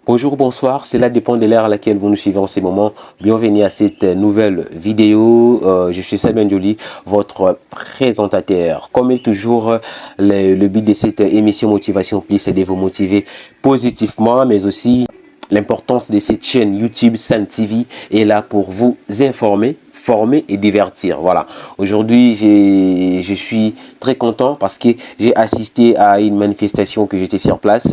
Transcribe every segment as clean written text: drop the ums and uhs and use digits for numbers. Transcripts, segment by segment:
Bonjour, bonsoir, cela dépend de l'ère à laquelle vous nous suivez en ce moment. Bienvenue à cette nouvelle vidéo. Je suis Samuel Njoli, votre présentateur. Comme toujours, le but de cette émission Motivation Plus, c'est de vous motiver positivement, mais aussi l'importance de cette chaîne YouTube Sun TV est là pour vous informer, former et divertir. Voilà. Aujourd'hui, je suis très content parce que j'ai assisté à une manifestation que j'étais sur place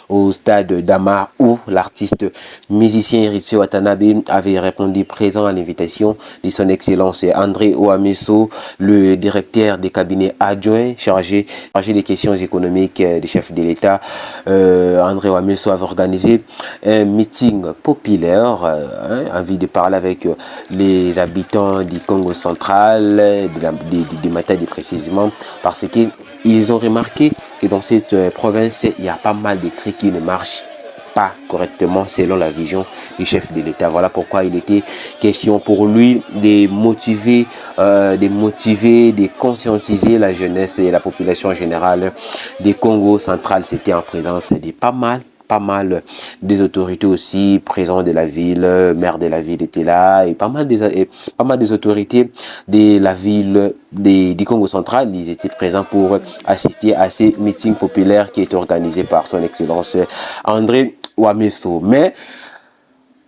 au stade d'Amar où l'artiste musicien Ritsu Watanabe avait répondu présent à l'invitation de son excellence André Ouamesso, le directeur des cabinets adjoints chargé des questions économiques du chef de l'État. André Ouamesso avait organisé un meeting populaire, envie de parler avec les habitants du Congo central, de Matadi précisément, parce qu'ils ont remarqué que dans cette province, il y a pas mal de trucs qui ne marchent pas correctement selon la vision du chef de l'État. Voilà pourquoi il était question pour lui de motiver, de conscientiser la jeunesse et la population générale du Congo central. C'était en présence de pas mal des autorités aussi présentes de la ville, maire de la ville était là et pas mal des autorités de la ville du Congo central. Ils étaient présents pour assister à ces meetings populaires qui étaient organisés par son excellence André Ouamesso. Mais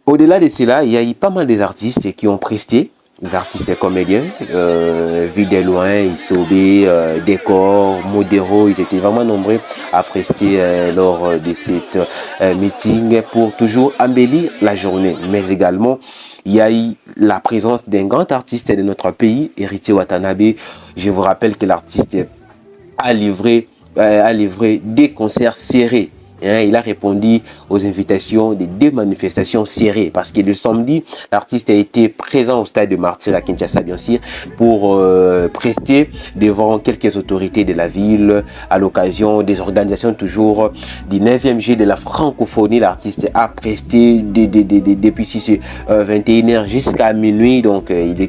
au-delà de cela, il y a eu pas mal des artistes qui ont presté. Les artistes comédiens, vu de loin, Isobé, Décor, Modero, ils étaient vraiment nombreux à prester lors de cette meeting pour toujours embellir la journée. Mais également, il y a eu la présence d'un grand artiste de notre pays, Ritsu Watanabe. Je vous rappelle que l'artiste a livré des concerts serrés. Il a répondu aux invitations des deux manifestations serrées parce que le samedi, l'artiste a été présent au stade de Martyr à Kinshasa, bien sûr, pour prester devant quelques autorités de la ville à l'occasion des organisations toujours du 9e G de la francophonie. L'artiste a presté depuis 21h jusqu'à minuit. Donc, il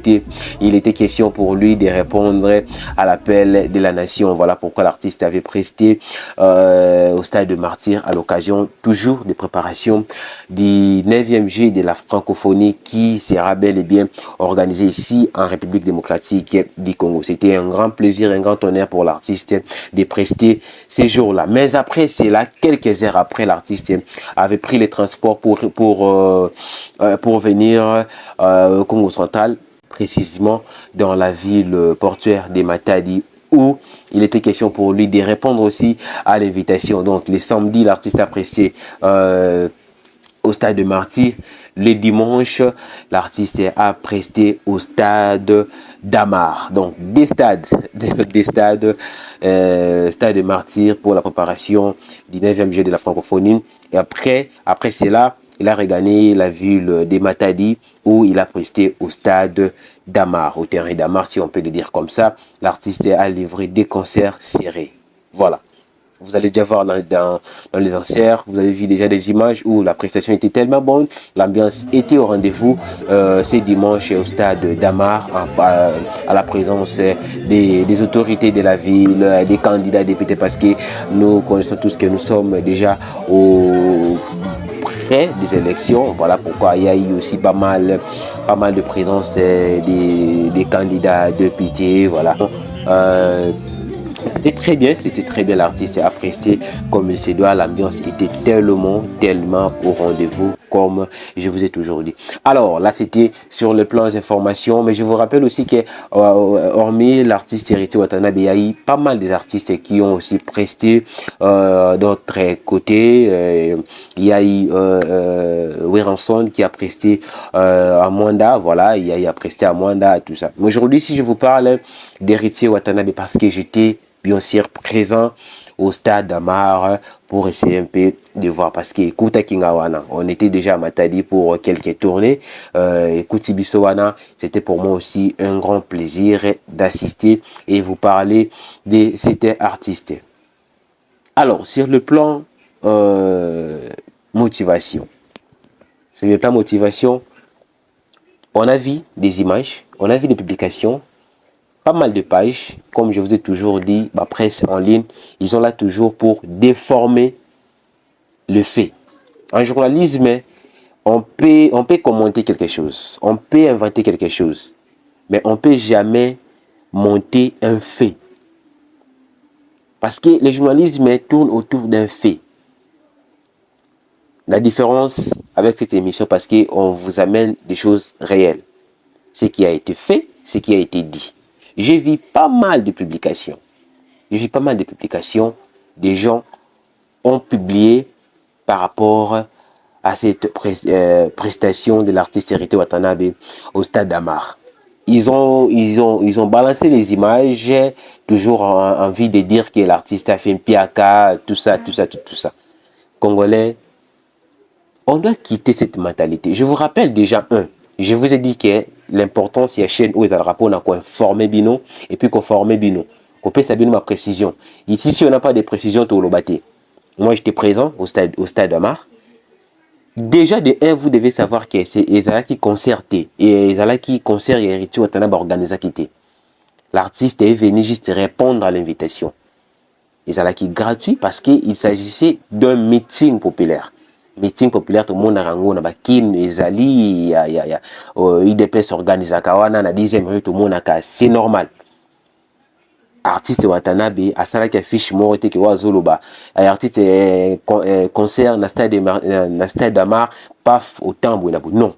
était question pour lui de répondre à l'appel de la nation. Voilà pourquoi l'artiste avait presté au stade de Martyr à l'occasion toujours des préparations du 9e G de la francophonie qui sera bel et bien organisé ici en République démocratique du Congo. C'était un grand plaisir, un grand honneur pour l'artiste de prester ces jours-là. Mais après cela, quelques heures après, l'artiste avait pris les transports pour venir au Congo central, précisément dans la ville portuaire de Matadi, où il était question pour lui de répondre aussi à l'invitation. Donc, les samedis, l'artiste a presté au stade de Martyr. Le dimanche, l'artiste a presté au stade d'Amar. Donc, stade de Martyr pour la préparation du 9e G de la francophonie. Et après cela, il a regagné la ville de Matadi où il a presté au stade d'Amar, au terrain d'Amar, si on peut le dire comme ça. L'artiste a livré des concerts serrés. Voilà. Vous allez déjà voir dans les enserts, vous avez vu déjà des images où la prestation était tellement bonne, l'ambiance était au rendez-vous. C'est dimanche au stade d'Amar, à la présence des autorités de la ville, des candidats députés, parce que nous connaissons tous que nous sommes déjà au des élections. Voilà pourquoi il y a eu aussi pas mal de présence des candidats députés. Voilà. C'était très bien, l'artiste a presté comme il se doit. L'ambiance était tellement au rendez-vous comme je vous ai toujours dit. Alors là, c'était sur le plan des informations, mais je vous rappelle aussi que hormis l'artiste Ritsu Watanabe, il y a eu pas mal des artistes qui ont aussi presté d'autres côtés. Il y a eu Weranson qui a presté à Mwanda, voilà, il a presté à Mwanda, tout ça. Mais aujourd'hui, si je vous parle d'Ritsu Watanabe, parce que j'étais bien sûr présent au stade d'Amar pour essayer un peu de voir, parce que écoute Kingawana, on était déjà à Matadi pour quelques tournées. Écoute Ibisowana, c'était pour moi aussi un grand plaisir d'assister et vous parler de cet artiste. Alors, sur le plan motivation, on a vu des images, on a vu des publications, pas mal de pages, comme je vous ai toujours dit, presse en ligne, ils sont là toujours pour déformer le fait. En journalisme, on peut commenter quelque chose, on peut inventer quelque chose, mais on ne peut jamais monter un fait. Parce que le journalisme tourne autour d'un fait. La différence avec cette émission, parce qu'on vous amène des choses réelles. Ce qui a été fait, ce qui a été dit. J'ai vu pas mal de publications. Des gens ont publié par rapport à cette prestation de l'artiste Héritier Watanabe au stade d'Amar. Ils ont balancé les images, toujours en envie de dire que l'artiste a fait un piaka, tout ça. Congolais, on doit quitter cette mentalité. Je vous rappelle déjà je vous ai dit que l'importance, il y a chaîne où ils ont le rapport, on a quoi informer Bino, et puis qu'on former Bino. Qu'on peut savoir ma précision. Ici, si on n'a pas de précision, tu l'as. Moi, j'étais présent au stade d'Amar. Déjà, de 1, vous devez savoir que c'est Ezala qui concerté. Et Ezala qui concert et Héritier Watanabe organisé quitté. L'artiste est venu juste répondre à l'invitation. Ezala qui gratuit parce qu'il s'agissait d'un meeting populaire. Meeting populaire, tout le monde a rango, Kin, Ezali, IDPS organise à Kawana, na 10e rue, tout le monde a c'est normal. Artiste Watanabe, à ça qui affiche mort que Wazoloba, artiste concert na stade d'Amar, paf, au tambour, non.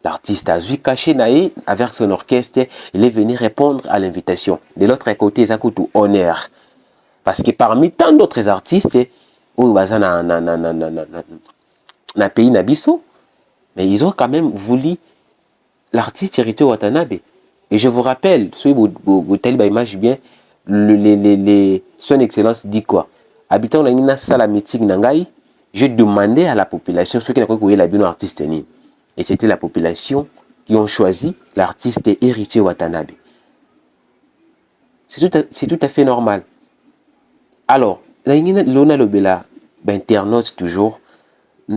L'artiste a vu caché naï avec son orchestre, il est venu répondre à l'invitation. De l'autre côté, ça coûte honneur. Parce que parmi tant d'autres artistes, où na pays Nabiso, mais ils ont quand même voulu l'artiste Héritier Watanabe. Et je vous rappelle, si vous avez image bien, son excellence dit quoi? Habitant la salle mythique Nangaï, je demandais à la population, ceux qui n'ont pas connu la bien artiste. Et c'était la population qui ont choisi l'artiste Héritier Watanabe. C'est tout à fait normal. Alors, l'on a le bela, internaute toujours,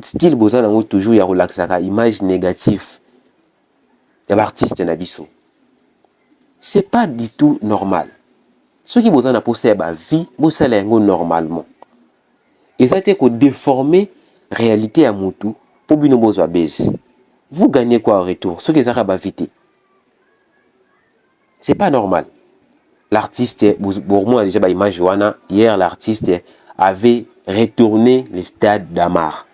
style bozan toujours, il y a relaxaka, image négative de l'artiste Nabiso. C'est pas du tout normal. Ceux qui bozan a posé la vie, bozan normalement. Et ça a été déformer réalité à Moutou pour bino bozo base. Vous gagnez quoi en retour? Ceux qui ont vite. C'est pas normal. L'artiste, pour moi déjà image hier l'artiste avait retourné le stade d'Amar.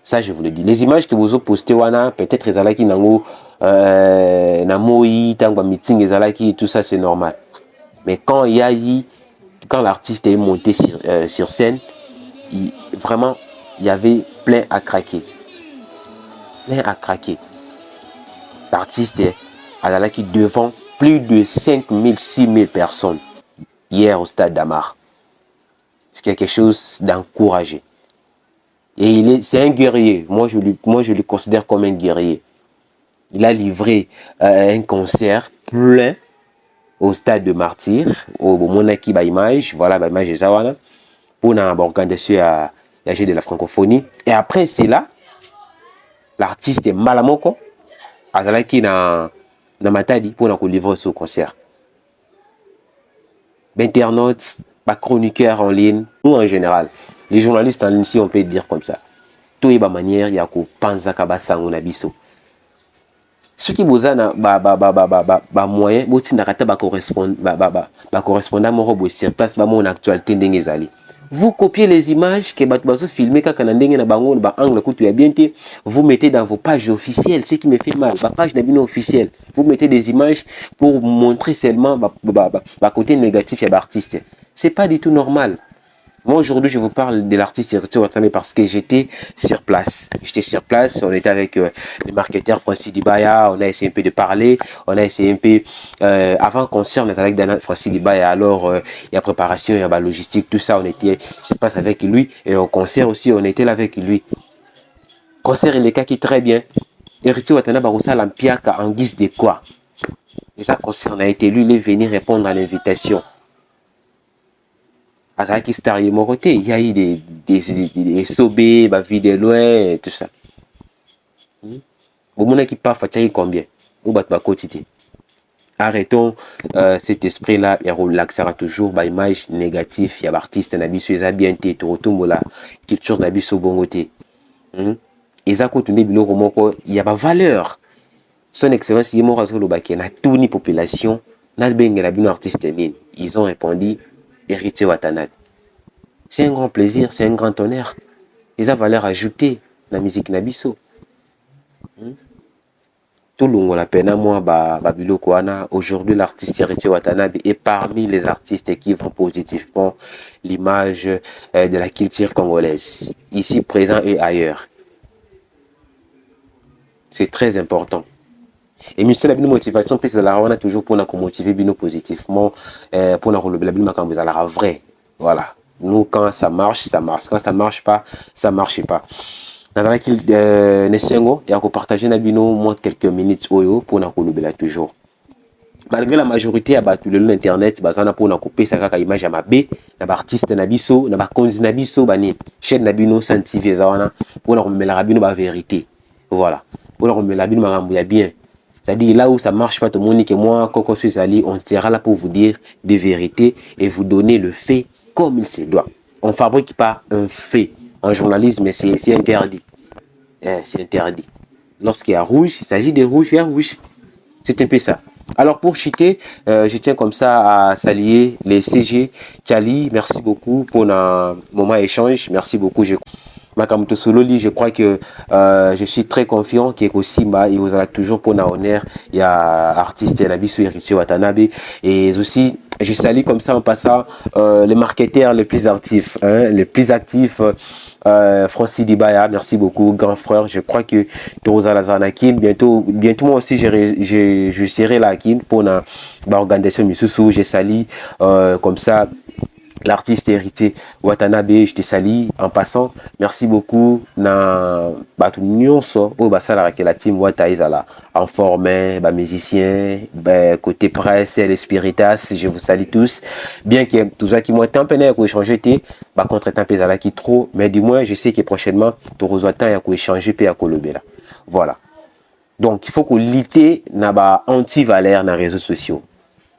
Ça je vous le dis. Les images que vous avez postées peut-être ezalaki nango namoi tangwa meeting ezalaki tout ça c'est normal. Mais quand quand l'artiste est monté sur scène, vraiment il y avait plein à craquer. L'artiste ezalaki devant plus de 5000, 6000 personnes hier au stade d'Amar. C'est quelque chose d'encouragé. Et c'est un guerrier. Moi, je le considère comme un guerrier. Il a livré un concert plein au stade de Martyr, au Monaki Baimage, voilà, Baimage et Zawana, pour une organisation à de la francophonie. Et après, c'est là, l'artiste Malamoko, Azalaki na Matadi, pour nous livrer ce concert. Internautes, chroniqueurs en ligne, nous en général, les journalistes en ligne, si on peut dire comme ça. Tout est de manière, il y a qu'on pense à Kabasango Nabiso. Ce qui vous a moyen, correspondant sur place, mon actualité d'Engezali. Vous copiez les images que vous filmez quand vous mettez dans vos pages officielles, ce qui me fait mal, ma page n'est pas officielle. Vous mettez des images pour montrer seulement le côté négatif de l'artiste. C'est pas du tout normal. Moi aujourd'hui je vous parle de l'artiste Héritier Watanabe parce que j'étais sur place. On était avec le marketeur Francis Dibaya, on a essayé un peu de parler, on a essayé un peu, avant le concert on était avec Francis Dibaya, alors il y a préparation, il y a la logistique, tout ça, on était sur place avec lui, et au concert aussi on était là avec lui. Concert il est qui très bien. Héritier Watanabe a l'ampiaka en guise de quoi? Et ça concert on a été lui, il est venu répondre à l'invitation. À qui star de mon côté, il y a eu des sobés, ma vie de loin, tout ça. Au monde qui part, fatigué combien? Ou bat ma quotidien. Arrêtons cet esprit-là et relaxera toujours bah, image négative. Il y a artiste nabiso ils bien été tout la culture nabiso bongoté. Et ça coûte il y a pas valeur. Son excellence il m'a le baké na tout ni population na benga la bino artiste nini. Ils ont répondu héritier Watanabe. C'est un grand plaisir, c'est un grand honneur. Ils ont valeur ajoutée la musique nabiso. Tout le monde l'appelle moi Babilo Kouana. Aujourd'hui, l'artiste Héritier Watanabe est parmi les artistes qui vont positivement l'image de la culture congolaise, ici présent et ailleurs. C'est très important. Et monsieur la motivation, puis la on a toujours pour nous motiver bino positivement, pour nous relever la bino quand vous allez vrai. Voilà. Nous, quand ça marche, ça marche. Quand ça marche pas, ça marche pas. Dans laquelle Nessengo et à partager nabino moins quelques minutes pour na kolobela toujours. Malgré la majorité à battu le internet bazana pour na couper ça kaka image à mabe na ba artiste na biso na ba konzi na biso bani chaîne nabino scientifique zawana pour na komela rabino ba vérité. Voilà. Pour na komela bino makambo ya bien. C'est-à-dire là où ça marche pas tout le monde dit que moi Coco Suizali on sera là pour vous dire des vérités et vous donner le fait comme il se doit. On fabrique pas un fait. En journalisme, c'est interdit. C'est interdit. Lorsqu'il y a rouge, il s'agit de rouge, il y a rouge. C'est un peu ça. Alors pour chuter, je tiens comme ça à saluer les CG. Tchali, merci beaucoup pour un moment échange. Merci beaucoup. Makamoto Sololi, je crois que je suis très confiant qu'il y a aussi il vous aura toujours pour honneur. Il y a artiste Nabisu Héritier Watanabe et aussi je salue comme ça en passant les marketeurs les plus actifs, les plus actifs. Francis Dibaya, merci beaucoup, grand frère. Je crois que Torosa Lazanakin, bientôt moi aussi je serai là pour une organisation Misusu, je salue comme ça. L'artiste héritier Watanabe, je te salue en passant. Merci beaucoup. Na batu nyonso o basala ke la team Wataizala en formé, musicien, côté presse, les spiritas, je vous salue tous. Bien que tout ça qui m'ont un peu pour échanger contre temps pesala qui trop, mais du moins je sais que prochainement tu reçois temps ya ko échanger pe ya kolobela. Voilà. Donc il faut qu'on lutter na ba anti-valeur na réseaux sociaux.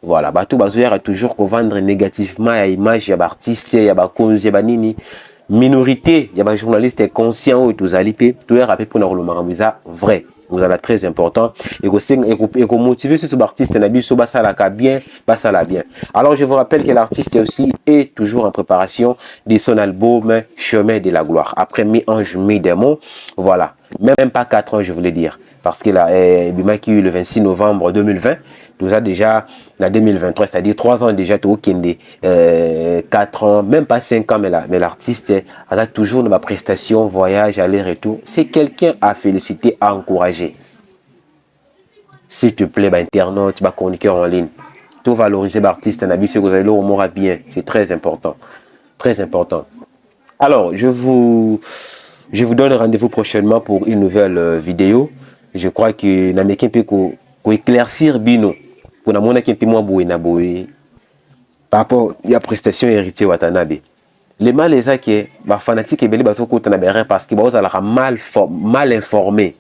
Voilà, bateau bazoya toujours qu'on vendre négativement à l'image, il y a des artistes, il y a des cons, il y a des minorité, il y a des journalistes conscients où tous alipés, tout est rappelé pour nous le vrai. Vous avez très important et que motiver ce artiste n'a pas ça la bien, ça la bien. Alors je vous rappelle que l'artiste aussi est toujours en préparation de son album Chemin de la gloire. Après mi-ange, mi-démon, voilà. Même pas 4 ans, je voulais dire. Parce qu'il a eu le 26 novembre 2020. Nous avons déjà en 2023, c'est-à-dire 3 ans déjà, tout 4 ans, même pas 5 ans, mais l'artiste a toujours dans ma prestation, voyage, aller-retour. C'est quelqu'un à féliciter, à encourager. S'il te plaît, internaute, chroniqueur en ligne, tout valoriser l'artiste, vous allez le bien. C'est très important. Très important. Alors, je vous donne rendez-vous prochainement pour une nouvelle vidéo. Je crois que Namekin peut éclaircir Bino. Pour na mona qui moi boé na boé. Par rapport à la prestation héritier Watanabe. Les mal les a que ba fanatique et beli baso kota na bere parce que ba ala mal informé.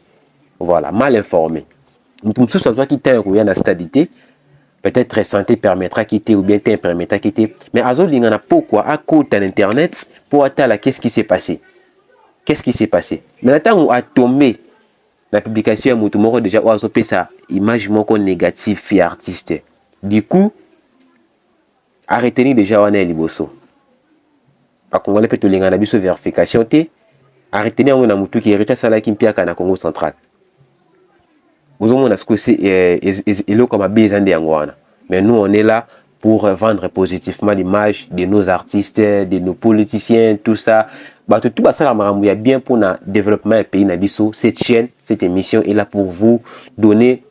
Voilà, mal informé. Tout ça soit qui t'a un na stabilité. Peut-être santé permettra quitter ou bien te permettra quitter. Mais azo lingana pourquoi à côté d'internet pour attendre qu'est-ce qui s'est passé. Qu'est-ce qui s'est passé? Mais attends, on a tombé la publication de Moutoumoro déjà, on a ça image négative fi artiste. Du coup, arrêtez déjà on est liboso. Par contre, on peut te linga na biso vérification te. Arrêtez on a mutu qui hérite ça là qui mpia na Congo central. Vous on a ce que c'est et comme besoin de angwana. Mais nous on est là pour vendre positivement l'image de nos artistes, de nos politiciens, tout ça. Tout ça là bien pour le développement du pays nabiso. Cette chaîne, cette émission est là pour vous donner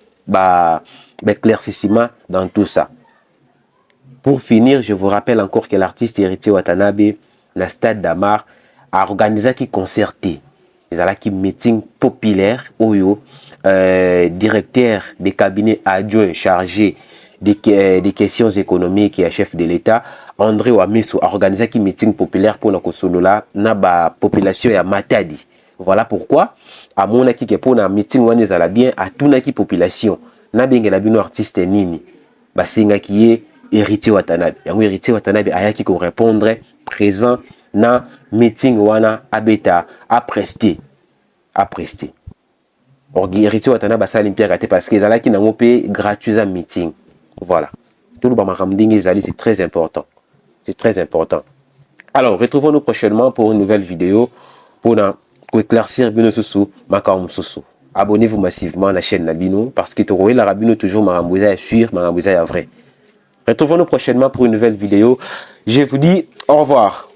éclaircissement dans tout ça. Pour finir, je vous rappelle encore que l'artiste héritier Watanabe, le stade d'Amar, a organisé un concerté. Ils ont un meeting populaire, directeur des cabinets adjoints chargés des questions économiques et chef de l'État, André Ouamesso a organisé un meeting populaire pour la population à Matadi. Voilà pourquoi, à mon avis, pour un meeting, on est bien à toute la population. nabengela bino artiste nini basengaki ye Héritier Watanabe. Yango Héritier Watanabe ayaki ko répondre présent na meeting wana abeta a prester. Héritier Watanabe basali mpia te parce que ezalaki nango pe gratuit à meeting. Voilà. Tout le bamakamdingi ezali, c'est très important. C'est très important. Alors, retrouvons-nous prochainement pour une nouvelle vidéo pour éclaircir bino susu makamu susu. Abonnez-vous massivement à la chaîne Nabino parce que tu auras la rabino toujours marambouza est sûr, marambouza est vrai. Retrouvons-nous prochainement pour une nouvelle vidéo. Je vous dis au revoir.